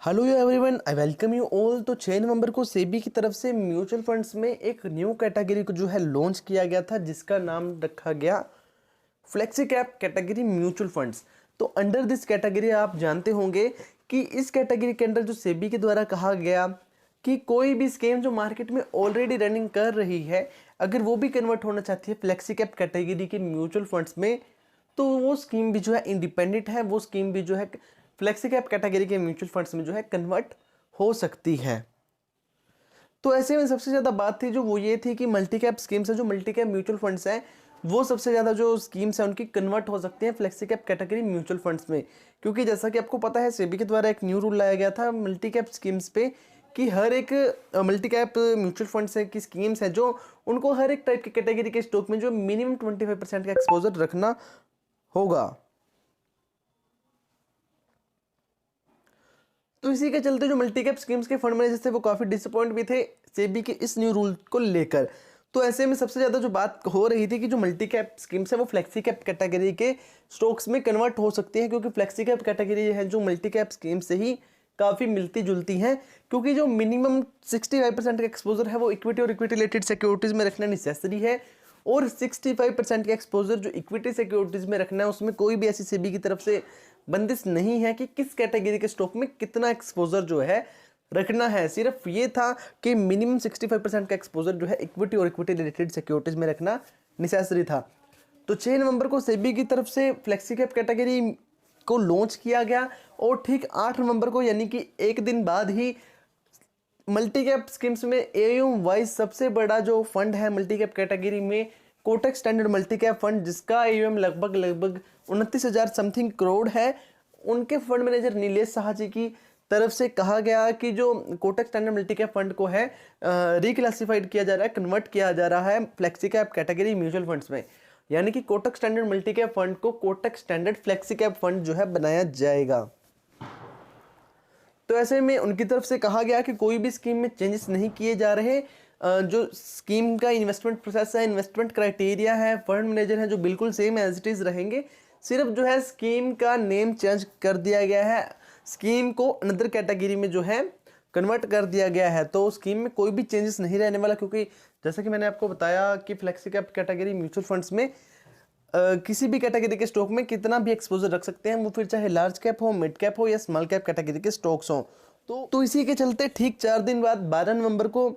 Hello everyone, I welcome you all. तो 6 नवंबर को सेबी की तरफ से म्यूचुअल फंड्स में एक न्यू कैटेगरी को जो है लॉन्च किया गया था, जिसका नाम रखा गया flexi cap category mutual funds. तो अंडर दिस कैटेगरी आप जानते होंगे कि इस कैटेगरी के अंदर जो सेबी के द्वारा कहा गया कि कोई भी स्कीम जो मार्केट में ऑलरेडी रनिंग कर रही है, अगर वो भी कन्वर्ट होना चाहती है फ्लेक्सी कैप कैटेगरी के म्यूचुअल फंड्स में, तो वो स्कीम भी जो है इंडिपेंडेंट है, वो स्कीम भी जो है फ्लेक्सी कैप कैटेगरी के म्यूचुअल फंड्स में जो है कन्वर्ट हो सकती है। तो ऐसे में सबसे ज़्यादा बात थी जो वो ये थी कि मल्टी कैप स्कीम्स है, जो मल्टी कैप म्यूचुअल फंड्स हैं, वो सबसे ज़्यादा जो स्कीम्स हैं उनकी कन्वर्ट हो सकती हैं flexi cap category mutual funds में। क्योंकि जैसा कि आपको पता है, सेबी के द्वारा एक न्यू रूल लाया गया था मल्टी कैप स्कीम्स पे कि हर एक मल्टी कैप म्यूचुअल फंड्स की स्कीम्स है जो उनको हर एक टाइप की कैटेगरी के स्टॉक में जो मिनिमम 25% का एक्सपोजर रखना होगा। तो इसी के चलते जो मल्टी कैप स्कीम्स के फंड मैनेजर्स थे वो काफ़ी डिसअपॉइंट भी थे सेबी के इस न्यू रूल को लेकर। तो ऐसे में सबसे ज़्यादा जो बात हो रही थी कि जो मल्टी कैप स्कीम्स है वो फ्लेक्सी कैप कैटेगरी के स्टॉक्स में कन्वर्ट हो सकती हैं, क्योंकि फ्लेक्सी कैप कैटेगरी है जो मल्टी कैप स्कीम से ही काफ़ी मिलती जुलती हैं, क्योंकि जो मिनिमम 65% का एक्सपोजर है वो इक्विटी और इक्विटी रिलेटेड सिक्योरिटीज़ में रखना नेसेसरी है, और 65% का एक्सपोजर जो इक्विटी सिक्योरिटीज़ में रखना है उसमें कोई भी ऐसी सेबी की तरफ से बंदिश नहीं है कि किस कैटेगरी के स्टॉक में कितना एक्सपोजर जो है रखना है। सिर्फ ये था कि मिनिमम 65% का एक्सपोजर जो है इक्विटी और इक्विटी रिलेटेड सिक्योरिटीज़ में रखना नेसेसरी था। तो 6 नवंबर को सेबी की तरफ से फ्लेक्सी कैप कैटेगरी को लॉन्च किया गया, और ठीक 8 नवंबर को यानी कि एक दिन बाद ही मल्टी कैप स्कीम्स में एयूएम वाइज सबसे बड़ा जो फंड है मल्टी कैप कैटेगरी में, Kotak standard multi cap fund, जिसका एयूएम लगभग 29,000 समथिंग करोड़ है, उनके फंड मैनेजर नीलेश साहा जी की तरफ से कहा गया कि जो Kotak standard multi cap fund को है रिक्लासिफाइड किया जा रहा है, कन्वर्ट किया जा रहा है flexi cap category mutual funds में। यानी कि Kotak standard multi cap fund को Kotak standard flexi cap fund जो है बनाया जाएगा। तो ऐसे में उनकी तरफ से कहा गया कि कोई भी स्कीम में चेंजेस नहीं किए जा रहे, जो स्कीम का इन्वेस्टमेंट प्रोसेस है, इन्वेस्टमेंट क्राइटेरिया है, फंड मैनेजर है, जो बिल्कुल सेम एज इट इज़ रहेंगे। सिर्फ जो है स्कीम का नेम चेंज कर दिया गया है, स्कीम को अनदर कैटेगरी में जो है कन्वर्ट कर दिया गया है। तो स्कीम में कोई भी चेंजेस नहीं रहने वाला, क्योंकि जैसा कि मैंने आपको बताया कि flexi cap category mutual funds में किसी भी कैटेगरी के स्टॉक में कितना भी एक्सपोजर रख सकते हैं, वो फिर चाहे लार्ज कैप हो, मिड कैप हो या स्मॉल कैप कैटेगरी के स्टॉक्स हों। तो इसी के चलते ठीक 4 दिन बाद 12 नवंबर को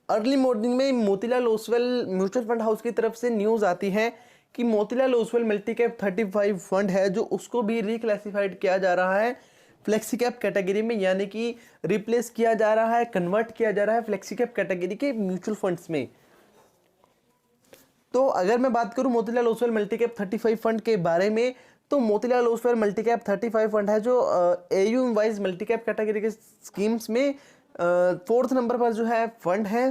अर्ली मॉर्निंग में Motilal Oswal mutual fund house की तरफ से न्यूज़ आती है कि Motilal Oswal multi cap 35 fund है जो उसको भी रिक्लासिफाइड किया जा रहा है फ्लेक्सी कैप कैटेगरी में, यानी कि रिप्लेस किया जा रहा है, कन्वर्ट किया जा रहा है फ्लेक्सी कैप कैटेगरी के म्यूचुअल फंड्स में। तो अगर मैं बात करूं Motilal Oswal multi cap 35 fund के बारे में, तो Motilal Oswal multi cap 35 fund है जो AUM wise multi cap category के स्कीम्स में 4th नंबर पर जो है फंड है।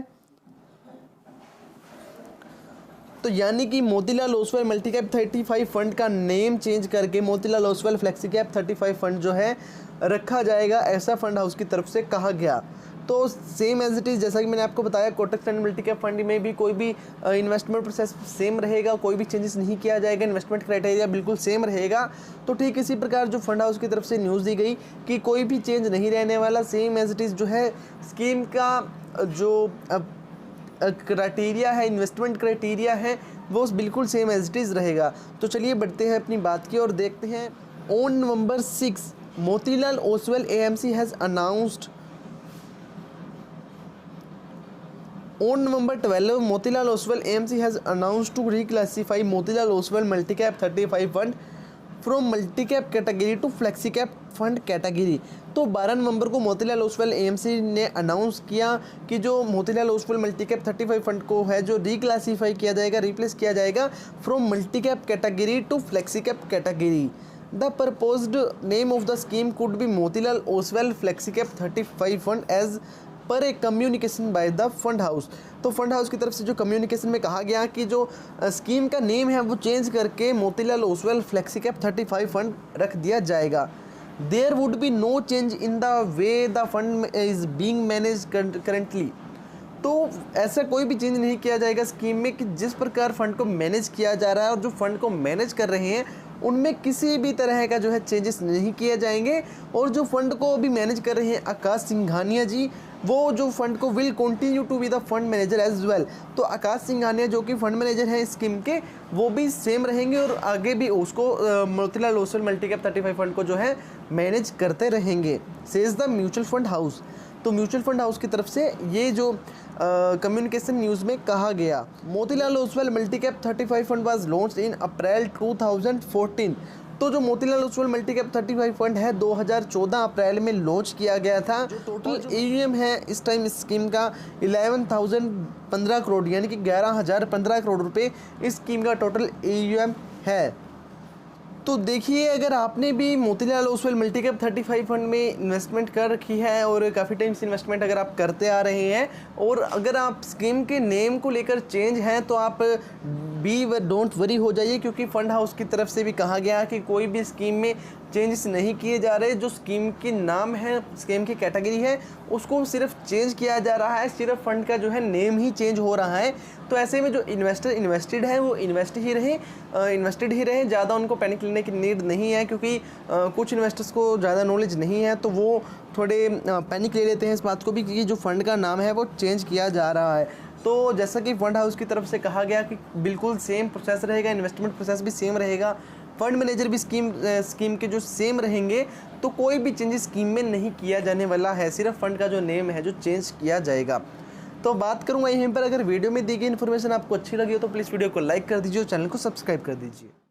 तो यानी कि Motilal Oswal multi cap 35 fund का नेम चेंज करके Motilal Oswal flexi cap 35 fund जो है रखा जाएगा, ऐसा फंड हाउस की तरफ से कहा गया। तो सेम एज इट इज़, जैसा कि मैंने आपको बताया, Kotak standard multi cap fund में भी कोई भी इन्वेस्टमेंट प्रोसेस सेम रहेगा, कोई भी चेंजेस नहीं किया जाएगा, इन्वेस्टमेंट क्राइटेरिया बिल्कुल सेम रहेगा। तो ठीक इसी प्रकार जो फंड हाउस की तरफ से न्यूज़ दी गई कि कोई भी चेंज नहीं रहने वाला, सेम एज इट इज़ जो है स्कीम का जो क्राइटेरिया है, इन्वेस्टमेंट क्राइटेरिया है, वो बिल्कुल सेम एज इट इज़ रहेगा। तो चलिए बढ़ते हैं अपनी बात की और देखते हैं। On November 6 Motilal Oswal AMC has announced On November 12, Motilal Oswal AMC has announced to reclassify Motilal Oswal Multi-Cap 35 Fund from Multi-Cap category to Flexi-Cap Fund category। तो 12 नवंबर को मोतीलाल ओसवाल एएमसी ने अनाउंस किया कि जो Motilal Oswal multi cap 35 fund को है जो रिक्लासीफाई किया जाएगा, रिप्लेस किया जाएगा from multi cap category to flexi cap category. The proposed name of the scheme could be Motilal Oswal flexi cap 35 fund as per a communication by the fund house. तो fund house की तरफ से जो communication में कहा गया कि जो स्कीम का नेम है वो चेंज करके Motilal Oswal flexi cap 35 fund रख दिया जाएगा। There would be no change in the way the fund is being manage currently. तो ऐसा कोई भी चेंज नहीं किया जाएगा स्कीम में कि जिस प्रकार फंड को मैनेज किया जा रहा है, और जो फंड को मैनेज कर रहे हैं उनमें किसी भी तरह का जो है चेंजेस नहीं किए जाएंगे। और जो फंड को अभी मैनेज कर रहे हैं आकाश सिंघानिया जी, वो जो फंड को will continue to be the fund manager as well. तो आकाश सिंघानिया जो कि फंड मैनेजर हैं स्कीम के, वो भी सेम रहेंगे और आगे भी उसको Motilal Oswal multi cap 35 fund को जो है मैनेज करते रहेंगे, says the mutual fund house. तो म्यूचुअल फंड हाउस की तरफ से ये जो कम्युनिकेशन न्यूज़ में कहा गया। Motilal Oswal multi cap 35 fund was launched in April 2014। तो जो Motilal Oswal multi cap 35 fund है 2014 अप्रैल में लॉन्च किया गया था। जो टोटल AUM है इस टाइम इस स्कीम का 11,015 करोड़ यानी कि 11,015 करोड़ रुपए इस स्कीम का टोटल AUM है। तो देखिए, अगर आपने भी Motilal Oswal multi cap 35 fund में इन्वेस्टमेंट कर रखी है और काफ़ी टाइम से इन्वेस्टमेंट अगर आप करते आ रहे हैं और अगर आप स्कीम के नेम को लेकर चेंज हैं, तो आप डोंट वरी हो जाइए, क्योंकि फंड हाउस की तरफ से भी कहा गया कि कोई भी स्कीम में चेंजेस नहीं किए जा रहे। जो स्कीम की नाम है, स्कीम की कैटेगरी है, उसको सिर्फ चेंज किया जा रहा है, सिर्फ फंड का जो है नेम ही चेंज हो रहा है। तो ऐसे में जो इन्वेस्टर इन्वेस्टेड है वो इन्वेस्टेड ही रहे, ज़्यादा उनको पैनिक लेने की नीड नहीं है, क्योंकि कुछ इन्वेस्टर्स को ज़्यादा नॉलेज नहीं है, तो वो थोड़े पैनिक ले लेते हैं इस बात को भी कि जो फंड का नाम है वो चेंज किया जा रहा है। तो जैसा कि फंड हाउस की तरफ से कहा गया कि बिल्कुल सेम प्रोसेस रहेगा, इन्वेस्टमेंट प्रोसेस भी सेम रहेगा, फंड मैनेजर भी स्कीम के जो सेम रहेंगे, तो कोई भी चेंजेस स्कीम में नहीं किया जाने वाला है, सिर्फ फंड का जो नेम है जो चेंज किया जाएगा। तो बात करूँगा यहीं पर, अगर वीडियो में दी गई इन्फॉर्मेशन आपको अच्छी लगी हो तो प्लीज़ वीडियो को लाइक कर दीजिए और चैनल को सब्सक्राइब कर दीजिए।